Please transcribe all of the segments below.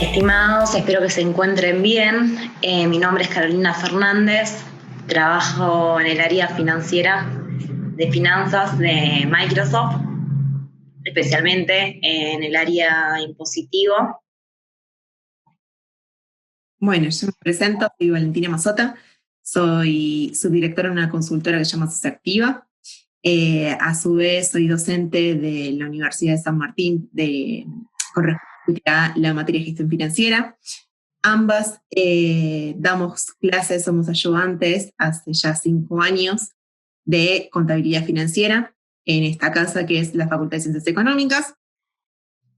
Estimados, espero que se encuentren bien. Mi nombre es Carolina Fernández, trabajo en el área financiera de finanzas de Microsoft, especialmente en el área impositivo. Bueno, yo me presento, soy Valentina Mazota, soy subdirectora de una consultora que se llama Activa. A su vez, soy docente de la Universidad de San Martín con respecto a la materia de gestión financiera. Ambas damos clases, somos ayudantes hace ya 5 años de contabilidad financiera en esta casa que es la Facultad de Ciencias Económicas.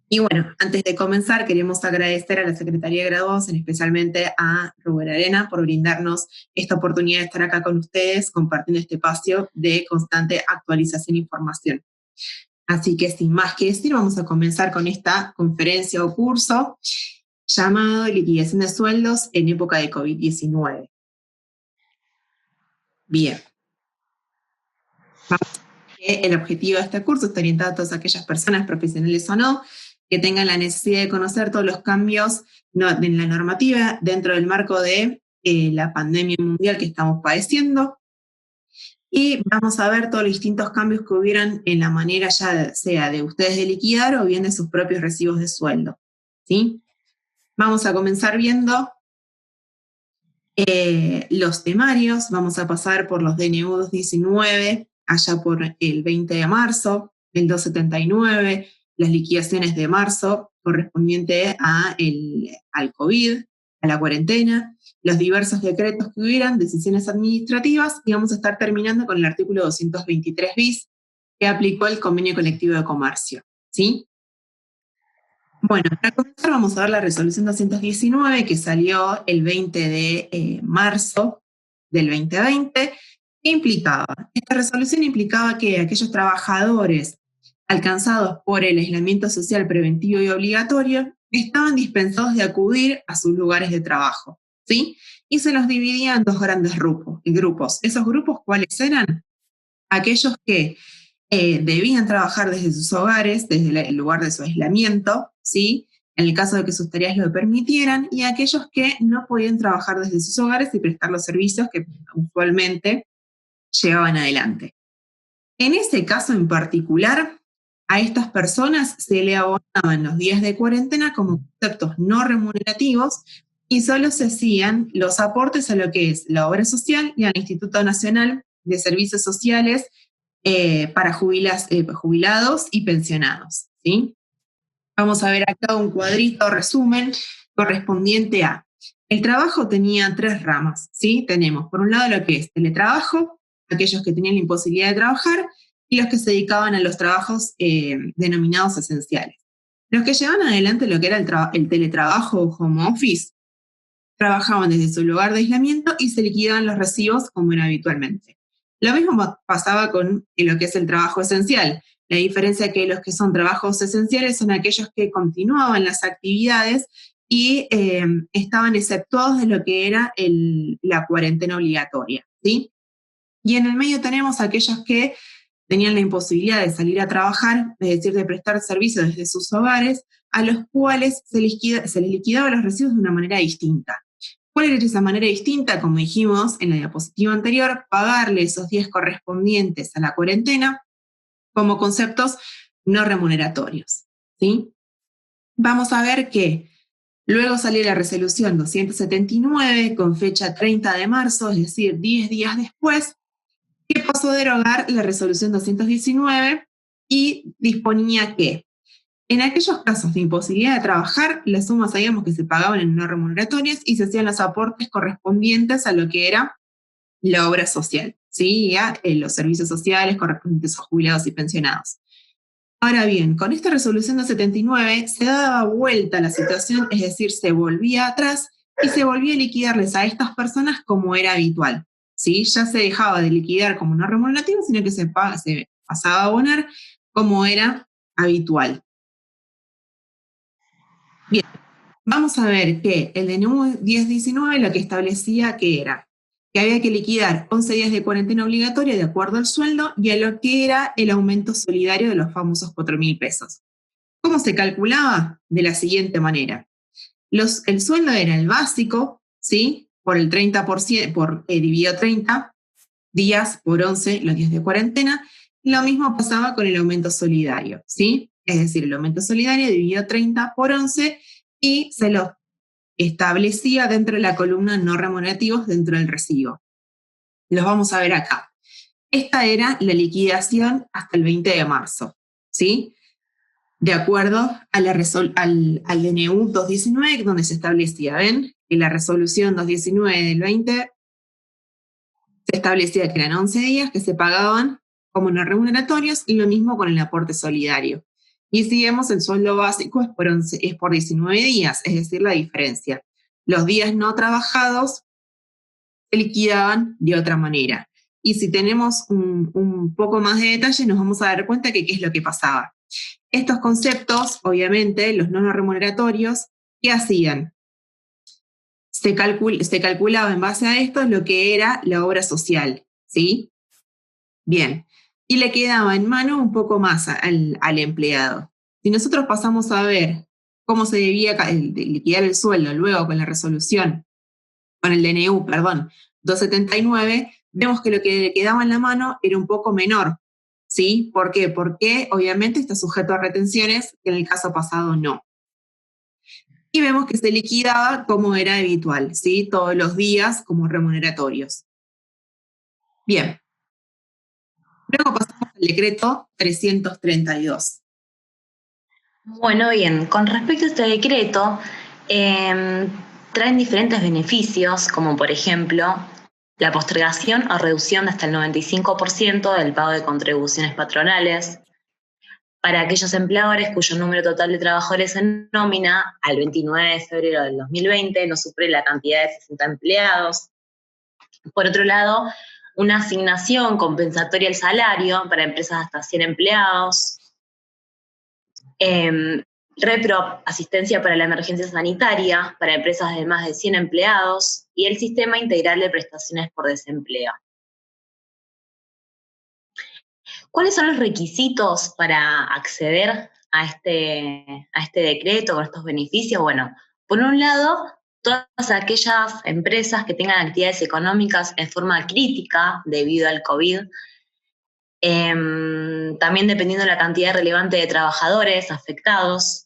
Y bueno, antes de comenzar, queremos agradecer a la Secretaría de Graduados, especialmente a Rubén Arena, por brindarnos esta oportunidad de estar acá con ustedes, compartiendo este espacio de constante actualización e información. Así que sin más que decir, vamos a comenzar con esta conferencia o curso llamado Liquidación de Sueldos en época de COVID-19. Bien. El objetivo de este curso está orientado a todas aquellas personas, profesionales o no, que tengan la necesidad de conocer todos los cambios en la normativa dentro del marco de la pandemia mundial que estamos padeciendo. Y vamos a ver todos los distintos cambios que hubieran en la manera ya sea de ustedes de liquidar o bien de sus propios recibos de sueldo. ¿Sí? Vamos a comenzar viendo los temarios. Vamos a pasar por los DNU 219, allá por el 20 de marzo, el 279, las liquidaciones de marzo correspondiente al COVID, a la cuarentena, los diversos decretos que hubieran, decisiones administrativas, y vamos a estar terminando con el artículo 223 bis, que aplicó el convenio colectivo de comercio. ¿Sí? Bueno, para comenzar vamos a ver la resolución 219 que salió el 20 de marzo del 2020. ¿Qué implicaba? Esta resolución implicaba que aquellos trabajadores alcanzados por el aislamiento social preventivo y obligatorio estaban dispensados de acudir a sus lugares de trabajo, ¿sí? Y se los dividía en dos grandes grupos. ¿Esos grupos cuáles eran? Aquellos que debían trabajar desde sus hogares, desde el lugar de su aislamiento, ¿sí? En el caso de que sus tareas lo permitieran, y aquellos que no podían trabajar desde sus hogares y prestar los servicios que usualmente llevaban adelante. En ese caso en particular, a estas personas se le abonaban los días de cuarentena como conceptos no remunerativos y solo se hacían los aportes a lo que es la obra social y al Instituto Nacional de Servicios Sociales para jubilados y pensionados, ¿sí? Vamos a ver acá un cuadrito resumen correspondiente a. El trabajo tenía 3 ramas, ¿sí? Tenemos por un lado lo que es teletrabajo, aquellos que tenían la imposibilidad de trabajar, y los que se dedicaban a los trabajos denominados esenciales. Los que llevaban adelante lo que era el teletrabajo o home office, trabajaban desde su lugar de aislamiento y se liquidaban los recibos como era habitualmente. Lo mismo pasaba con lo que es el trabajo esencial. La diferencia es que los que son trabajos esenciales son aquellos que continuaban las actividades y estaban exceptuados de lo que era la cuarentena obligatoria, ¿sí? Y en el medio tenemos aquellos que tenían la imposibilidad de salir a trabajar, es decir, de prestar servicios desde sus hogares, a los cuales se les liquidaba los recibos de una manera distinta. ¿Cuál era esa manera distinta? Como dijimos en la diapositiva anterior, pagarle esos días correspondientes a la cuarentena como conceptos no remuneratorios, ¿sí? Vamos a ver que luego salió la resolución 279 con fecha 30 de marzo, es decir, 10 días después, que pasó a derogar la resolución 219 y disponía que en aquellos casos de imposibilidad de trabajar, las sumas sabíamos que se pagaban en no remuneratorias y se hacían los aportes correspondientes a lo que era la obra social, ¿sí? Y a los servicios sociales correspondientes a jubilados y pensionados. Ahora bien, con esta resolución de 79 se daba vuelta la situación, es decir, se volvía atrás y se volvía a liquidarles a estas personas como era habitual, ¿sí? Ya se dejaba de liquidar como no remunerativo, sino que se pasaba a abonar como era habitual. Bien, vamos a ver que el DNU 1019 lo que establecía que era que había que liquidar 11 días de cuarentena obligatoria de acuerdo al sueldo y a lo que era el aumento solidario de los famosos 4.000 pesos. ¿Cómo se calculaba? De la siguiente manera. El sueldo era el básico, ¿sí? Por el 30%, dividido 30 días por 11 los días de cuarentena. Lo mismo pasaba con el aumento solidario, ¿sí? Es decir, el aumento solidario dividido 30 por 11 y se lo establecía dentro de la columna no remunerativos dentro del recibo. Los vamos a ver acá. Esta era la liquidación hasta el 20 de marzo, ¿sí? De acuerdo a al DNU 219, donde se establecía, ¿ven? En la resolución 219 del 20 se establecía que eran 11 días que se pagaban como no remuneratorios y lo mismo con el aporte solidario. Y si vemos, el sueldo básico es por 19 días, es decir, la diferencia. Los días no trabajados se liquidaban de otra manera. Y si tenemos un poco más de detalle, nos vamos a dar cuenta que qué es lo que pasaba. Estos conceptos, obviamente, los no remuneratorios, ¿qué hacían? Se calculaba en base a esto lo que era la obra social, ¿sí? Bien, y le quedaba en mano un poco más al empleado. Si nosotros pasamos a ver cómo se debía liquidar el sueldo luego con la resolución, con el DNU, perdón, 279, vemos que lo que le quedaba en la mano era un poco menor, ¿sí? ¿Por qué? Porque obviamente está sujeto a retenciones, que en el caso pasado no. Y vemos que se liquidaba como era habitual, ¿sí? Todos los días como remuneratorios. Bien. Luego pasamos al decreto 332. Bueno, bien, con respecto a este decreto, traen diferentes beneficios, como por ejemplo la postergación o reducción de hasta el 95% del pago de contribuciones patronales para aquellos empleadores cuyo número total de trabajadores en nómina al 29 de febrero del 2020 no supere la cantidad de 60 empleados. Por otro lado, una asignación compensatoria al salario para empresas hasta 100 empleados. Repro, asistencia para la emergencia sanitaria para empresas de más de 100 empleados y el sistema integral de prestaciones por desempleo. ¿Cuáles son los requisitos para acceder a este decreto con estos beneficios? Bueno, por un lado, todas aquellas empresas que tengan actividades económicas en forma crítica debido al COVID, también dependiendo de la cantidad relevante de trabajadores afectados.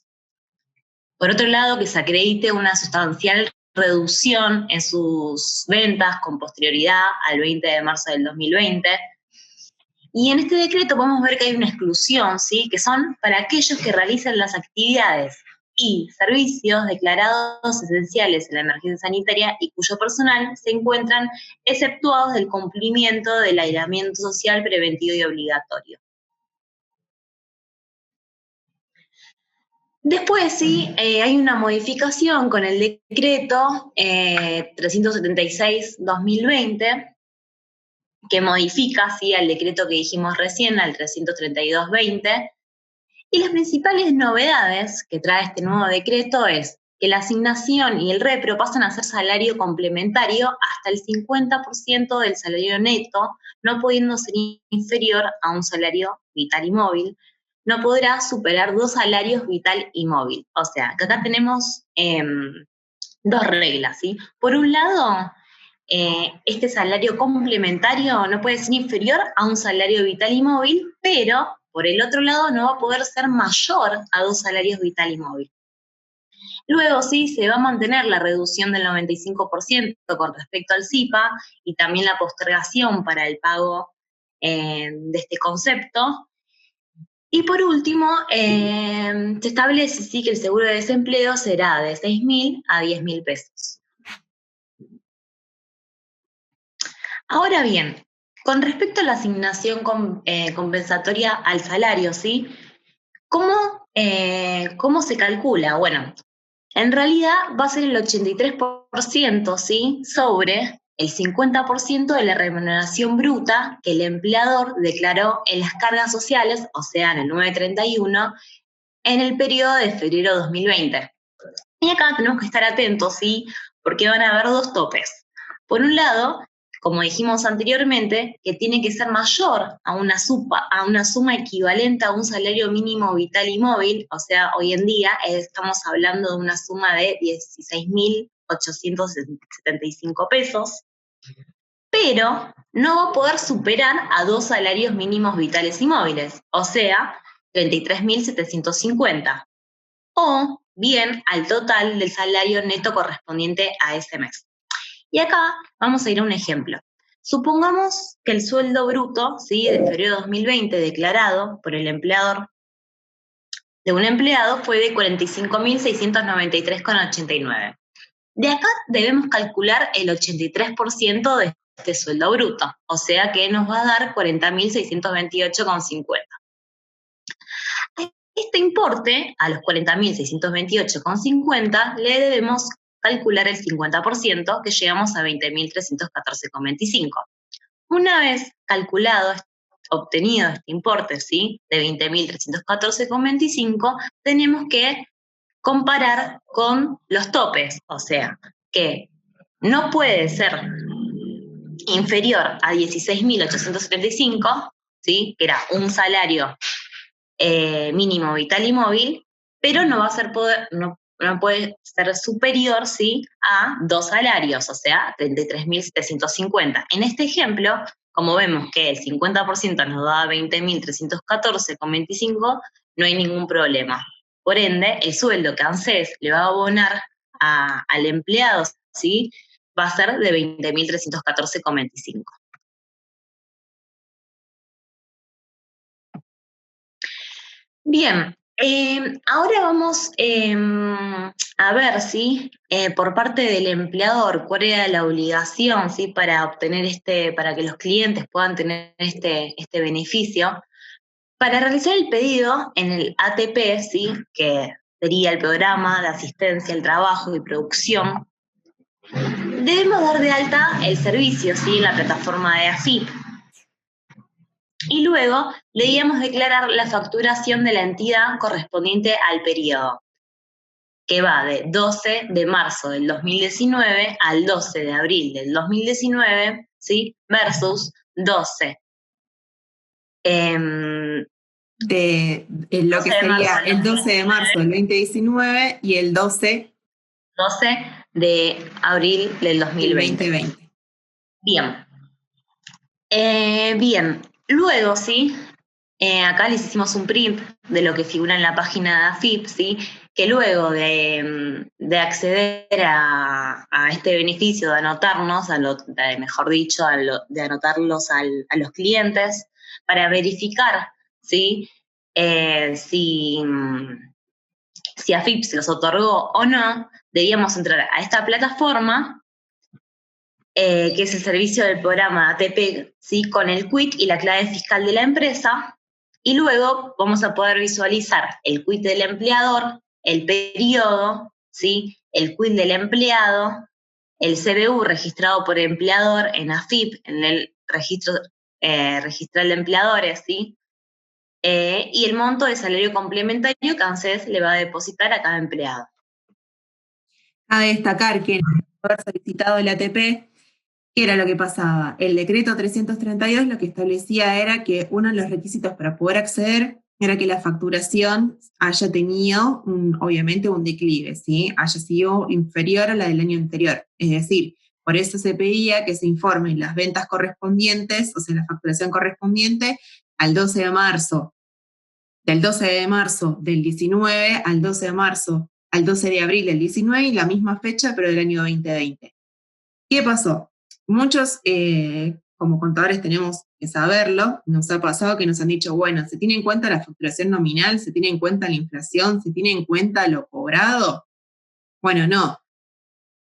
Por otro lado, que se acredite una sustancial reducción en sus ventas con posterioridad al 20 de marzo del 2020. Y en este decreto podemos ver que hay una exclusión, ¿sí? Que son para aquellos que realicen las actividades y servicios declarados esenciales en la emergencia sanitaria y cuyo personal se encuentran exceptuados del cumplimiento del aislamiento social preventivo y obligatorio. Después sí, hay una modificación con el decreto 376-2020 que modifica ¿sí? Al decreto que dijimos recién, al 332-20, y las principales novedades que trae este nuevo decreto es que la asignación y el repro pasan a ser salario complementario hasta el 50% del salario neto, no pudiendo ser inferior a un salario vital y móvil. No podrá superar 2 salarios vital y móvil. O sea, que acá tenemos 2 reglas, ¿sí? Por un lado, este salario complementario no puede ser inferior a un salario vital y móvil, pero por el otro lado no va a poder ser mayor a 2 salarios vital y móvil. Luego sí, se va a mantener la reducción del 95% con respecto al SIPA y también la postergación para el pago de este concepto. Y por último, se establece sí, que el seguro de desempleo será de 6.000 a 10.000 pesos. Ahora bien, con respecto a la asignación compensatoria al salario, ¿sí? ¿Cómo se calcula? Bueno, en realidad va a ser el 83%, ¿sí? Sobre el 50% de la remuneración bruta que el empleador declaró en las cargas sociales, o sea, en el 931, en el periodo de febrero de 2020. Y acá tenemos que estar atentos, ¿sí? Porque van a haber 2 topes. Por un lado, como dijimos anteriormente, que tiene que ser mayor a una suma equivalente a un salario mínimo vital y móvil, o sea, hoy en día estamos hablando de una suma de 16.875 pesos, pero no va a poder superar a 2 salarios mínimos vitales y móviles, o sea, 33.750, o bien al total del salario neto correspondiente a ese mes. Y acá vamos a ir a un ejemplo. Supongamos que el sueldo bruto, ¿sí?, del periodo 2020 declarado por el empleador de un empleado fue de 45.693,89. De acá debemos calcular el 83% de este sueldo bruto, o sea que nos va a dar 40.628,50. Este importe, a los 40.628,50, le debemos calcular el 50%, que llegamos a 20.314,25. Una vez calculado, obtenido este importe, ¿sí?, de 20.314,25, tenemos que comparar con los topes, o sea, que no puede ser inferior a 16.875, ¿sí?, que era un salario mínimo vital y móvil, pero no va a ser no puede ser superior, ¿sí?, a 2 salarios, o sea, 33.750. En este ejemplo, como vemos que el 50% nos da 20.314,25, no hay ningún problema. Por ende, el sueldo que ANSES le va a abonar al empleado, ¿sí?, va a ser de 20.314,25. Bien, ahora vamos a ver, ¿sí?, por parte del empleador, cuál era la obligación, ¿sí?, para obtener para que los clientes puedan tener este beneficio. Para realizar el pedido en el ATP, ¿sí?, que sería el programa de asistencia al trabajo y producción, debemos dar de alta el servicio, ¿sí?, en la plataforma de AFIP. Y luego debíamos declarar la facturación de la entidad correspondiente al periodo, que va de 12 de marzo del 2019 al 12 de abril del 2019, ¿sí?, versus 12 de lo que sería el 12 de marzo del 2019 y el 12 de abril del 2020. 2020. Bien. Bien, luego, ¿sí?, acá les hicimos un print de lo que figura en la página de AFIP, ¿sí?, que luego de acceder a este beneficio, de anotarnos, mejor dicho, de anotarlos a los clientes, para verificar, ¿sí?, si AFIP se los otorgó o no, debíamos entrar a esta plataforma, que es el servicio del programa ATP, ¿sí?, con el quit y la clave fiscal de la empresa, y luego vamos a poder visualizar el quit del empleador, el periodo, ¿sí?, el quit del empleado, el CBU registrado por empleador en AFIP, en el registro registral de empleadores, ¿sí?, y el monto de salario complementario que ANSES le va a depositar a cada empleado. A destacar que no haber solicitado el ATP, ¿qué era lo que pasaba? El decreto 332 lo que establecía era que uno de los requisitos para poder acceder era que la facturación haya tenido, obviamente, un declive, ¿sí?, haya sido inferior a la del año anterior. Es decir, por eso se pedía que se informen las ventas correspondientes, o sea, la facturación correspondiente al 12 de marzo, del 12 de marzo del 19 al 12 de marzo, al 12 de abril del 19, y la misma fecha, pero del año 2020. ¿Qué pasó? Muchos, como contadores, tenemos que saberlo. Nos ha pasado que nos han dicho, bueno, ¿se tiene en cuenta la facturación nominal? ¿Se tiene en cuenta la inflación? ¿Se tiene en cuenta lo cobrado? Bueno, no.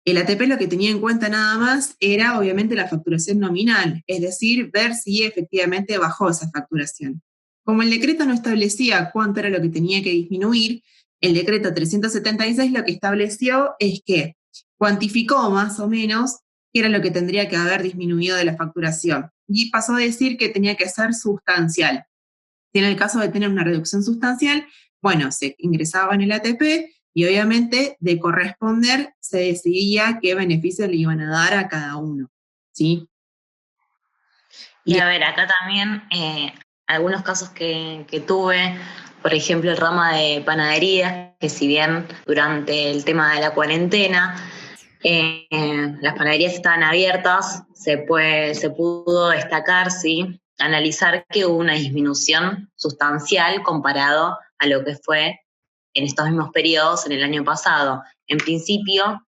El ATP lo que tenía en cuenta nada más era, obviamente, la facturación nominal, es decir, ver si efectivamente bajó esa facturación. Como el decreto no establecía cuánto era lo que tenía que disminuir, el decreto 376 lo que estableció es que cuantificó más o menos qué era lo que tendría que haber disminuido de la facturación. Y pasó a decir que tenía que ser sustancial. Si en el caso de tener una reducción sustancial, bueno, se ingresaba en el ATP y obviamente de corresponder se decidía qué beneficios le iban a dar a cada uno, ¿sí? Y a ver, acá también algunos casos que tuve, por ejemplo, el rama de panadería, que si bien durante el tema de la cuarentena las panaderías estaban abiertas, se pudo destacar, sí, analizar que hubo una disminución sustancial comparado a lo que fue en estos mismos periodos en el año pasado. En principio,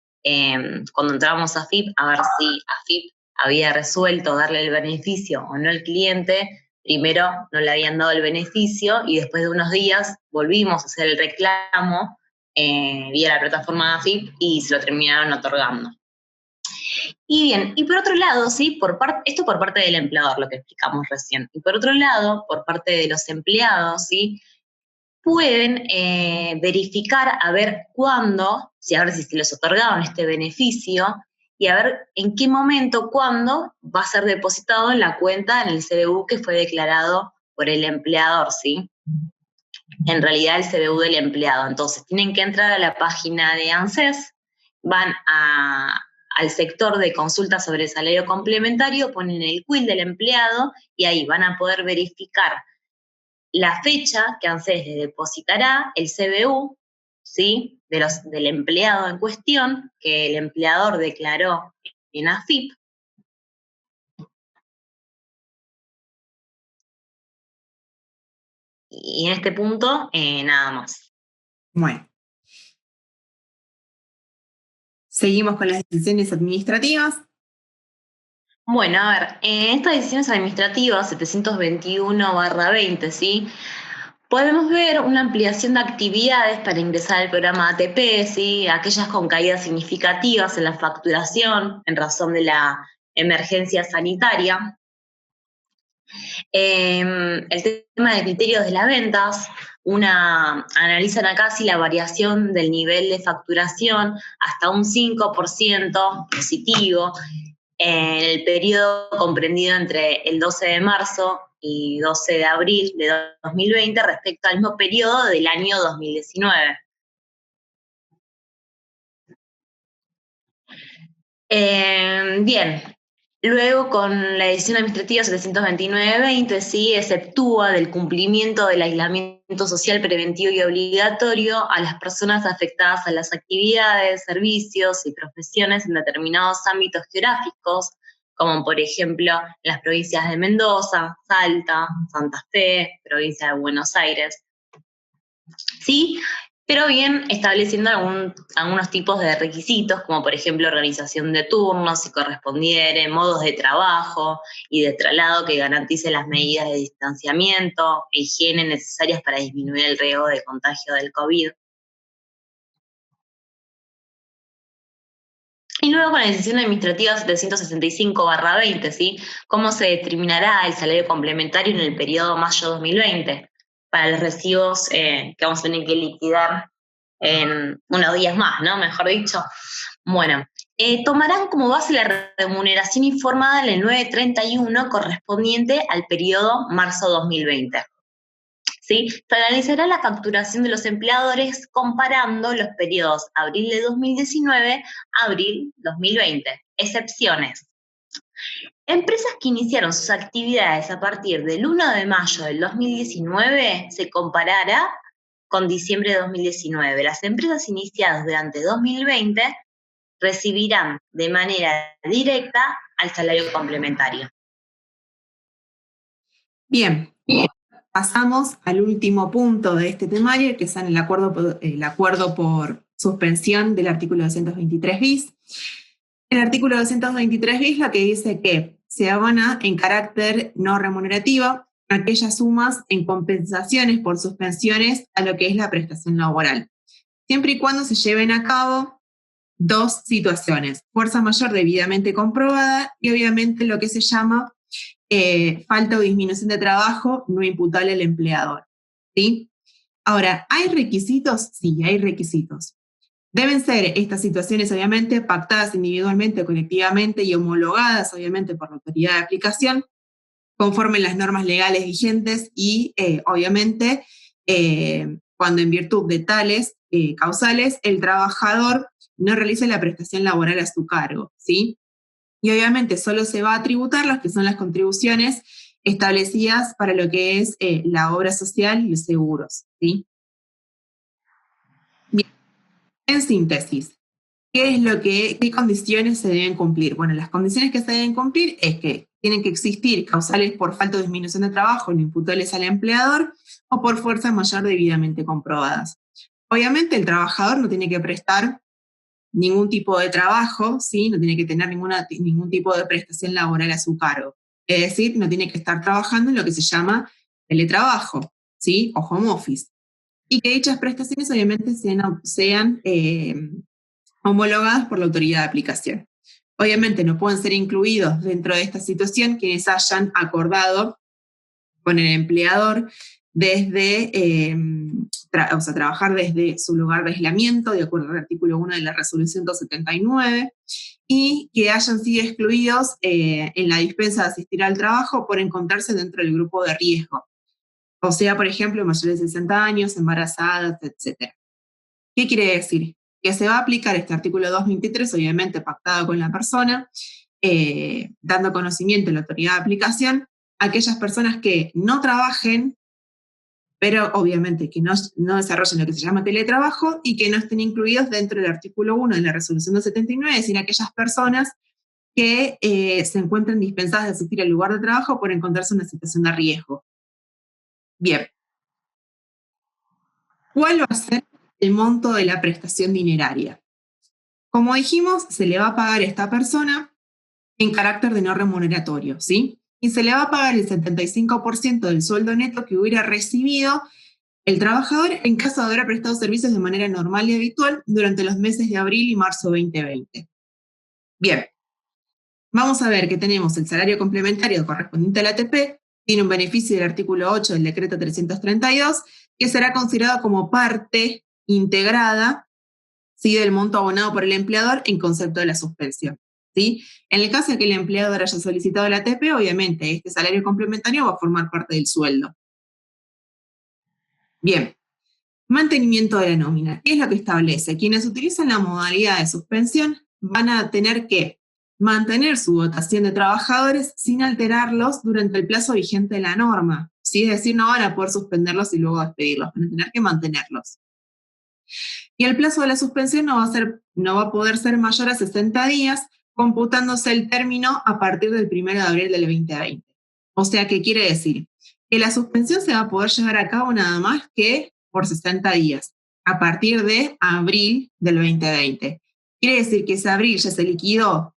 cuando entrábamos a AFIP, a ver si AFIP había resuelto darle el beneficio o no al cliente, primero no le habían dado el beneficio y después de unos días volvimos a hacer el reclamo vía la plataforma de AFIP y se lo terminaron otorgando. Y bien, y por otro lado, ¿sí? Esto por parte del empleador, lo que explicamos recién. Y por otro lado, por parte de los empleados, ¿sí? Pueden verificar a ver cuándo, a ver si se les otorgaron este beneficio y a ver en qué momento, cuándo va a ser depositado en la cuenta, en el CBU que fue declarado por el empleador, ¿sí? En realidad el CBU del empleado. Entonces tienen que entrar a la página de ANSES, van al sector de consulta sobre el salario complementario, ponen el quill del empleado y ahí van a poder verificar la fecha que ANSES le depositará el CBU, ¿sí? Del empleado en cuestión, que el empleador declaró en AFIP. Y en este punto, nada más. Bueno. Seguimos con las decisiones administrativas. Bueno, a ver, en estas decisiones administrativas 721/20, ¿sí? Podemos ver una ampliación de actividades para ingresar al programa ATP, ¿sí? Aquellas con caídas significativas en la facturación en razón de la emergencia sanitaria. El tema de criterios de las ventas, analizan acá si la variación del nivel de facturación hasta un 5% positivo en el periodo comprendido entre el 12 de marzo y 12 de abril de 2020 respecto al mismo periodo del año 2019. Bien, luego con la decisión administrativa 729/20, sí, exceptúa del cumplimiento del aislamiento social preventivo y obligatorio a las personas afectadas a las actividades, servicios y profesiones en determinados ámbitos geográficos, como por ejemplo las provincias de Mendoza, Salta, Santa Fe, provincia de Buenos Aires. ¿Sí? Pero bien estableciendo algunos tipos de requisitos, como por ejemplo organización de turnos, si correspondiere, modos de trabajo y de traslado que garanticen las medidas de distanciamiento e higiene necesarias para disminuir el riesgo de contagio del COVID. Y luego con la decisión administrativa 765/20, ¿sí? ¿Cómo se determinará el salario complementario en el periodo mayo 2020? Para los recibos que vamos a tener que liquidar en unos días más, ¿no? Mejor dicho. Bueno, tomarán como base la remuneración informada en el 931 correspondiente al periodo marzo 2020. ¿Sí? Se analizará la facturación de los empleadores comparando los periodos abril de 2019 a abril 2020. Excepciones. Empresas que iniciaron sus actividades a partir del 1 de mayo del 2019 se comparará con diciembre de 2019. Las empresas iniciadas durante 2020 recibirán de manera directa al salario complementario. Bien, pasamos al último punto de este temario, que es el acuerdo por suspensión del artículo 223 bis. El artículo 223 bis lo que dice que se abona en carácter no remunerativo aquellas sumas en compensaciones por suspensiones a lo que es la prestación laboral, siempre y cuando se lleven a cabo dos situaciones: fuerza mayor debidamente comprobada y obviamente lo que se llama falta o disminución de trabajo no imputable al empleador, ¿sí? Ahora, ¿hay requisitos? Sí, hay requisitos. Deben ser estas situaciones, obviamente, pactadas individualmente, colectivamente y homologadas, obviamente, por la autoridad de aplicación, conforme las normas legales vigentes y, obviamente, cuando en virtud de tales causales, el trabajador no realice la prestación laboral a su cargo, ¿sí? y obviamente solo se va a tributar los que son las contribuciones establecidas para lo que es la obra social y los seguros, ¿sí? Bien, en síntesis, ¿qué condiciones se deben cumplir? Bueno, las condiciones que se deben cumplir es que tienen que existir causales por falta o disminución de trabajo no imputables al empleador o por fuerza mayor debidamente comprobadas. Obviamente el trabajador no tiene que prestar ningún tipo de trabajo, ¿sí? No tiene que tener ningún tipo de prestación laboral a su cargo. Es decir, no tiene que estar trabajando en lo que se llama teletrabajo, ¿sí? O home office. Y que dichas prestaciones obviamente sean homologadas por la autoridad de aplicación. Obviamente no pueden ser incluidos dentro de esta situación quienes hayan acordado con el empleador desde, trabajar desde su lugar de aislamiento, de acuerdo al artículo 1 de la resolución 279, y que hayan sido excluidos en la dispensa de asistir al trabajo por encontrarse dentro del grupo de riesgo. O sea, por ejemplo, mayores de 60 años, embarazadas, etc. ¿Qué quiere decir? Que se va a aplicar este artículo 223, obviamente pactado con la persona, dando conocimiento a la autoridad de aplicación, a aquellas personas que no trabajen, pero obviamente que no desarrollen lo que se llama teletrabajo y que no estén incluidos dentro del artículo 1 de la resolución 279, es decir, aquellas personas que se encuentren dispensadas de asistir al lugar de trabajo por encontrarse en una situación de riesgo. Bien. ¿Cuál va a ser el monto de la prestación dineraria? Como dijimos, se le va a pagar a esta persona en carácter de no remuneratorio, ¿sí? Y se le va a pagar el 75% del sueldo neto que hubiera recibido el trabajador en caso de haber prestado servicios de manera normal y habitual durante los meses de abril y marzo 2020. Bien, vamos a ver que tenemos el salario complementario correspondiente al ATP, tiene un beneficio del artículo 8 del decreto 332, que será considerado como parte integrada, ¿sí?, del monto abonado por el empleador en concepto de la suspensión, ¿sí? En el caso de que el empleador haya solicitado el ATP, obviamente este salario complementario va a formar parte del sueldo. Bien, mantenimiento de la nómina. ¿Qué es lo que establece? Quienes utilizan la modalidad de suspensión van a tener que mantener su dotación de trabajadores sin alterarlos durante el plazo vigente de la norma, ¿sí? Es decir, no van a poder suspenderlos y luego despedirlos, van a tener que mantenerlos. Y el plazo de la suspensión no va a poder ser mayor a 60 días, computándose el término a partir del 1 de abril del 2020. O sea, ¿qué quiere decir? Que la suspensión se va a poder llevar a cabo nada más que por 60 días, a partir de abril del 2020. Quiere decir que ese abril ya se liquidó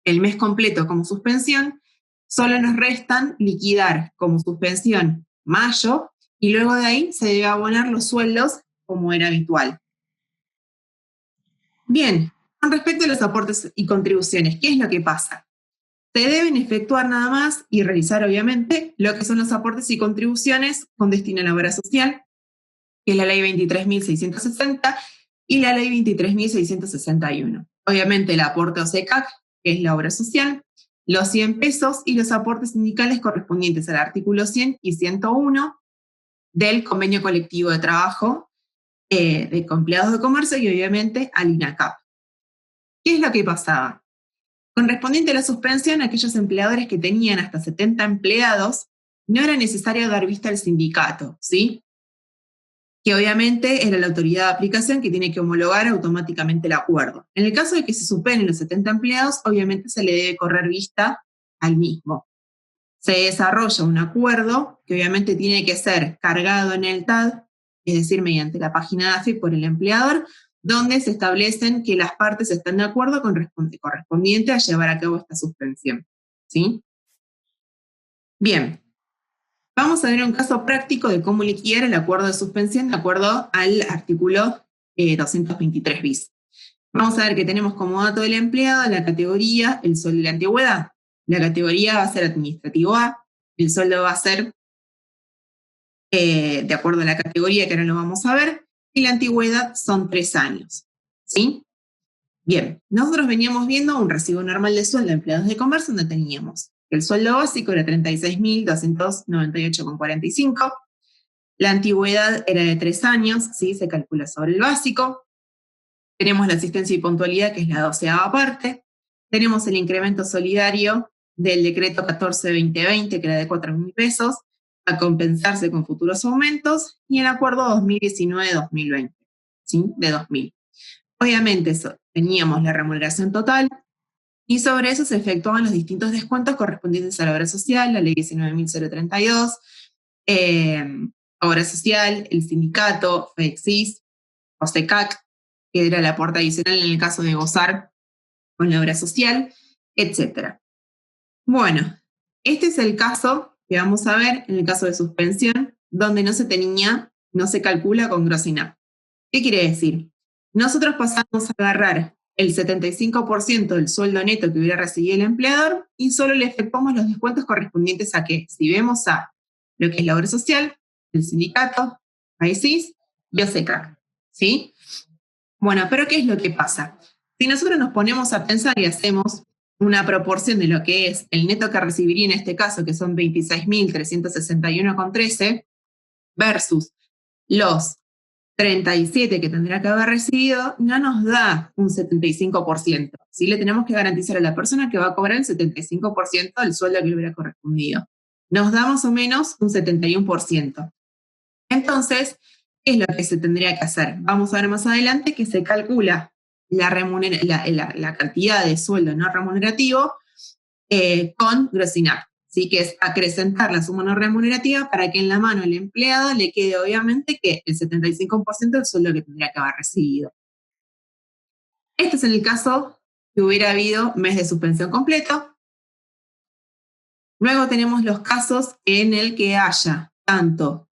el mes completo como suspensión, solo nos restan liquidar como suspensión mayo, y luego de ahí se debe abonar los sueldos como era habitual. Bien, con respecto a los aportes y contribuciones, ¿qué es lo que pasa? Se deben efectuar nada más y realizar, obviamente, lo que son los aportes y contribuciones con destino a la obra social, que es la ley 23.660 y la ley 23.661. Obviamente el aporte OSECAC, que es la obra social, los 100 pesos y los aportes sindicales correspondientes al artículo 100 y 101 del convenio colectivo de trabajo de empleados de comercio y obviamente al INACAP. ¿Qué es lo que pasaba? Correspondiente a la suspensión, aquellos empleadores que tenían hasta 70 empleados, no era necesario dar vista al sindicato, ¿sí? Que obviamente era la autoridad de aplicación que tiene que homologar automáticamente el acuerdo. En el caso de que se superen los 70 empleados, obviamente se le debe correr vista al mismo. Se desarrolla un acuerdo que obviamente tiene que ser cargado en el TAD, es decir, mediante la página de AFIP por el empleador, donde se establecen que las partes están de acuerdo correspondiente a llevar a cabo esta suspensión, ¿sí? Bien, vamos a ver un caso práctico de cómo liquidar el acuerdo de suspensión de acuerdo al artículo 223 bis. Vamos a ver que tenemos como dato del empleado la categoría, el sueldo y la antigüedad. La categoría va a ser administrativo A, el sueldo va a ser de acuerdo a la categoría que ahora lo vamos a ver, y la antigüedad son 3 años, ¿sí? Bien, nosotros veníamos viendo un recibo normal de sueldo de empleados de comercio donde teníamos que el sueldo básico era 36.298,45, la antigüedad era de 3 años, ¿sí? Se calcula sobre el básico, tenemos la asistencia y puntualidad que es la 12ª parte, Tenemos el incremento solidario del decreto 14-2020, que era de 4.000 pesos, a compensarse con futuros aumentos, y el acuerdo 2019-2020, ¿sí? De 2.000. Obviamente teníamos la remuneración total, y sobre eso se efectuaban los distintos descuentos correspondientes a la obra social, la ley 19.032, obra social, el sindicato, FEXIS, OSECAC, que era el aporte adicional en el caso de gozar con la obra social, etc. Bueno, este es el caso que vamos a ver en el caso de suspensión, donde no se calcula con gross INAP. ¿Qué quiere decir? Nosotros pasamos a agarrar el 75% del sueldo neto que hubiera recibido el empleador y solo le efectuamos los descuentos correspondientes a que, si vemos a lo que es la obra social, el sindicato, AESIS y OSECAC, ¿sí? Bueno, pero ¿qué es lo que pasa? Si nosotros nos ponemos a pensar y hacemos una proporción de lo que es el neto que recibiría en este caso, que son 26.361,13, versus los 37 que tendrá que haber recibido, no nos da un 75%. ¿Sí? Le tenemos que garantizar a la persona que va a cobrar el 75% del sueldo que le hubiera correspondido. Nos da más o menos un 71%. Entonces, ¿qué es lo que se tendría que hacer? Vamos a ver más adelante que se calcula la cantidad de sueldo no remunerativo con gross INAP, ¿sí? Que es acrecentar la suma no remunerativa para que en la mano del empleado le quede obviamente que el 75% del sueldo que tendría que haber recibido. Este es en el caso que hubiera habido mes de suspensión completo. Luego tenemos los casos en el que haya tanto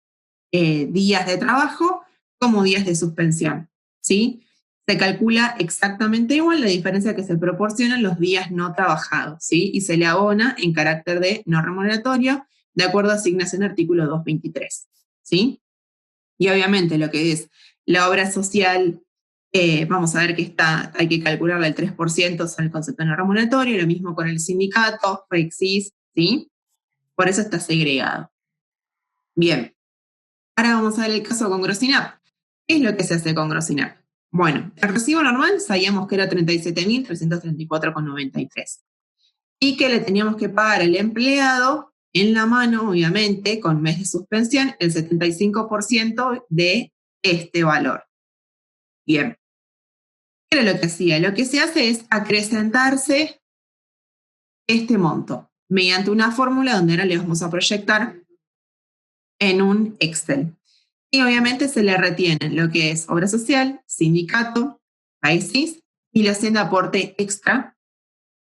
días de trabajo como días de suspensión, ¿sí? Se calcula exactamente igual, la diferencia que se proporcionan los días no trabajados, ¿sí? Y se le abona en carácter de no remuneratorio, de acuerdo a asignación artículo 223, ¿sí? Y obviamente lo que es la obra social, vamos a ver que hay que calcularla el 3% son el concepto no remuneratorio, lo mismo con el sindicato, FEXIS, ¿sí? Por eso está segregado. Bien. Ahora vamos a ver el caso con gross INAP. ¿Qué es lo que se hace con gross INAP? Bueno, el recibo normal sabíamos que era 37.334,93 y que le teníamos que pagar al empleado en la mano, obviamente, con mes de suspensión, el 75% de este valor. Bien. ¿Qué era lo que hacía? Lo que se hace es acrecentarse este monto mediante una fórmula donde ahora le vamos a proyectar en un Excel. Y obviamente se le retienen lo que es obra social, sindicato, AESIS y le hacen aporte extra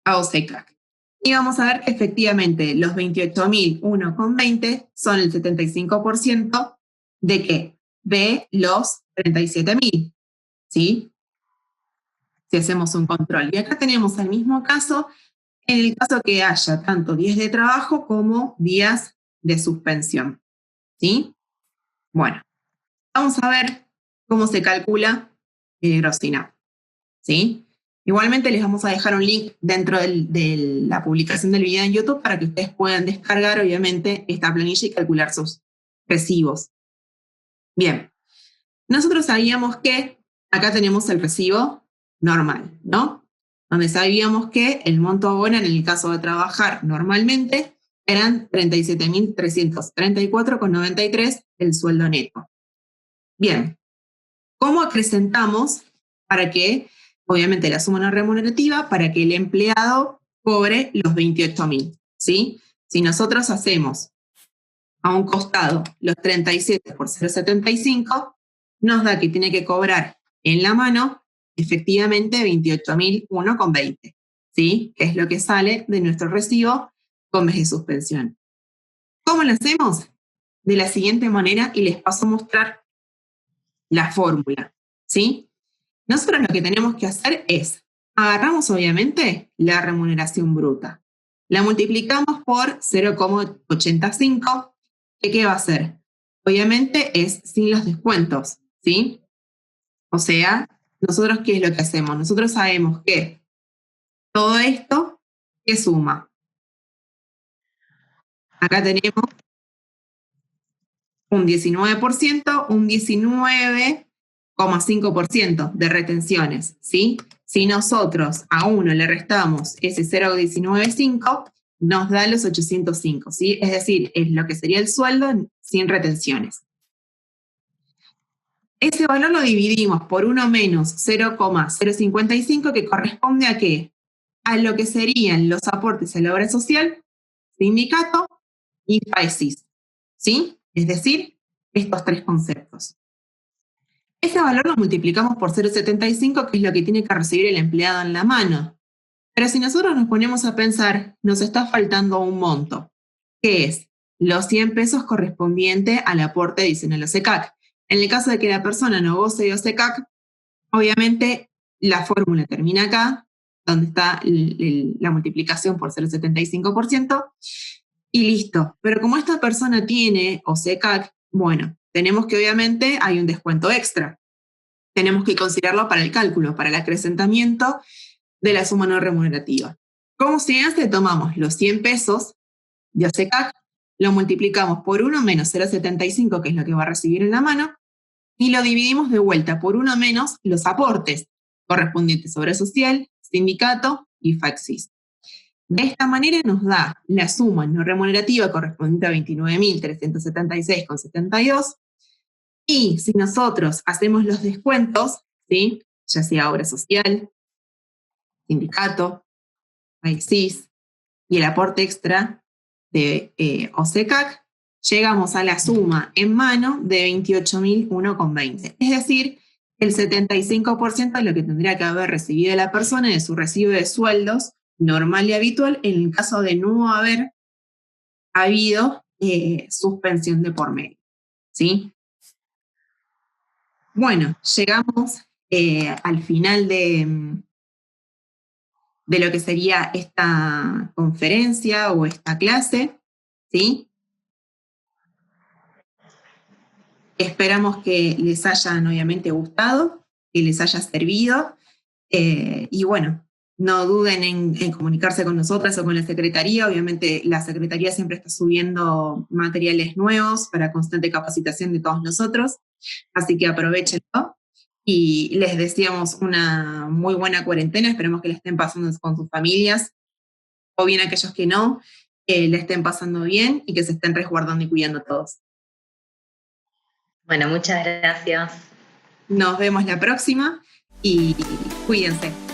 a OSECAC. Y vamos a ver que efectivamente los 28.001,20 son el 75% de ¿qué? De los 37.000, ¿sí? Si hacemos un control. Y acá tenemos el mismo caso, en el caso que haya tanto días de trabajo como días de suspensión, ¿sí? Bueno. Vamos a ver cómo se calcula el gross INAP, ¿sí? Igualmente les vamos a dejar un link dentro de la publicación del video en YouTube para que ustedes puedan descargar, obviamente, esta planilla y calcular sus recibos. Bien, nosotros sabíamos que acá tenemos el recibo normal, ¿no? Donde sabíamos que el monto abono en el caso de trabajar normalmente eran 37.334,93 el sueldo neto. Bien, ¿cómo acrecentamos para que, obviamente, la suma no remunerativa, para que el empleado cobre los 28.000, ¿sí? Si nosotros hacemos a un costado los 37 por 0,75, nos da que tiene que cobrar en la mano, efectivamente, 28.001,20, ¿sí? Que es lo que sale de nuestro recibo con mes de suspensión. ¿Cómo lo hacemos? De la siguiente manera, y les paso a mostrar la fórmula, ¿sí? Nosotros lo que tenemos que hacer es, agarramos obviamente la remuneración bruta, la multiplicamos por 0,85, ¿qué va a ser? Obviamente es sin los descuentos, ¿sí? O sea, nosotros ¿qué es lo que hacemos? Nosotros sabemos que todo esto, ¿qué suma? Acá tenemos un 19%, un 19,5% de retenciones, ¿sí? Si nosotros a 1 le restamos ese 0,195, nos da los 805, ¿sí? Es decir, es lo que sería el sueldo sin retenciones. Ese valor lo dividimos por 1 menos 0,055, que corresponde ¿a qué? A lo que serían los aportes a la obra social, sindicato y FAESIS, ¿sí? Es decir, estos 3 conceptos. Ese valor lo multiplicamos por 0,75, que es lo que tiene que recibir el empleado en la mano. Pero si nosotros nos ponemos a pensar, nos está faltando un monto, que es los 100 pesos correspondiente al aporte adicional a OSECAC. En el caso de que la persona no goce de OSECAC, obviamente la fórmula termina acá, donde está la multiplicación por 0,75%, y listo. Pero como esta persona tiene OSECAC, bueno, tenemos que obviamente hay un descuento extra. Tenemos que considerarlo para el cálculo, para el acrecentamiento de la suma no remunerativa. ¿Cómo se hace? Tomamos los 100 pesos de OSECAC, lo multiplicamos por 1 menos 0,75, que es lo que va a recibir en la mano, y lo dividimos de vuelta por 1 menos los aportes correspondientes a obra social, sindicato y FAESIS. De esta manera nos da la suma no remunerativa correspondiente a 29.376,72, y si nosotros hacemos los descuentos, ¿sí? Ya sea obra social, sindicato, FAESIS y el aporte extra de OSECAC, llegamos a la suma en mano de 28.001,20. Es decir, el 75% de lo que tendría que haber recibido la persona de su recibo de sueldos normal y habitual en el caso de no haber habido suspensión de por medio, ¿sí? Bueno, llegamos al final de lo que sería esta conferencia o esta clase, ¿sí? Esperamos que les hayan obviamente gustado, que les haya servido, y bueno, no duden en comunicarse con nosotras o con la Secretaría. Obviamente la Secretaría siempre está subiendo materiales nuevos para constante capacitación de todos nosotros, así que aprovechenlo. Y les deseamos una muy buena cuarentena, esperemos que la estén pasando con sus familias, o bien aquellos que no, la estén pasando bien y que se estén resguardando y cuidando todos. Bueno, muchas gracias. Nos vemos la próxima y cuídense.